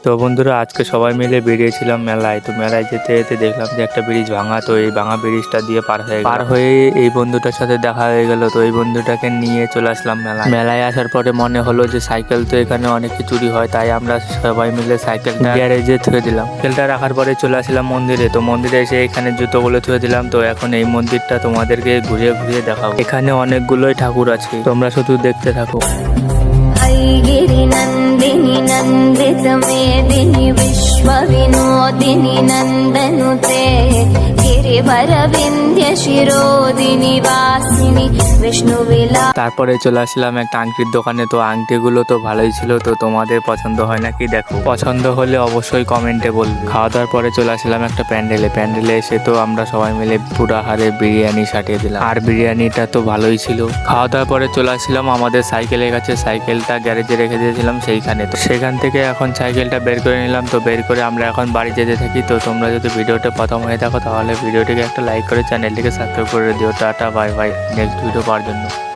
তো বন্ধুরা আজকে সবাই মিলে বেরিয়েছিলাম মেলায়। তো মেলায় যেতে যেতে দেখলাম যে একটা ব্রিজ ভাঙা, তো এই ভাঙা ব্রিজটা দিয়ে পার হয়ে এই বন্ধুটার সাথে দেখা হয়ে গেল। তো এই বন্ধুটাকে নিয়ে চলে আসলাম মেলায় আসার পরে মনে হলো যে সাইকেল তো এখানে অনেক চুরি হয়, তাই আমরা সবাই মিলে সাইকেলটা গ্যারেজে থুয়ে দিলাম। সাইকেলটা রাখার পরে চলে আসলাম মন্দিরে। তো মন্দিরে এসে এখানে জুতোগুলো থুয়ে দিলাম। তো এখন এই মন্দিরটা তোমাদেরকে ঘুরিয়ে ঘুরিয়ে দেখাবো। এখানে অনেকগুলোই ঠাকুর আছে, তোমরা শুধু দেখতে থাকো। गिरिनन्दिनि नन्दितमेदिनि विश्वविनोदिनि नन्दनुते गिरिवरविन्ध्यशिरोदिनि वासिनि विष्णुविला। তারপরে চলে আসলাম একটা আংটির দোকানে। তো আংটিগুলো তো ভালোই ছিল, তো তোমাদের পছন্দ হয় নাকি দেখো, পছন্দ হলে অবশ্যই কমেন্টে বলবে। খাওয়া দাওয়ার পরে চলে আসলাম একটা প্যান্ডেলে এসে তো আমরা সবাই মিলে পুরা হারে বিরিয়ানি সাটিয়ে দিলাম, আর বিরিয়ানিটা তো ভালোই ছিল। খাওয়া দাওয়ার পরে চলে আসলাম আমাদের সাইকেলের কাছে। সাইকেলটা গ্যারেজে রেখে দিয়েছিলাম সেইখানে। তো সেখান থেকে এখন সাইকেলটা বের করে নিলাম। তো বের করে আমরা এখন বাড়ি যেতে থাকি। তো তোমরা যদি ভিডিওটা প্রথম হয়ে থাকো তাহলে ভিডিওটিকে একটা লাইক করে চ্যানেলটিকে সাবস্ক্রাইব করে দিও। Tata bye bye, next video পাওয়ার জন্য।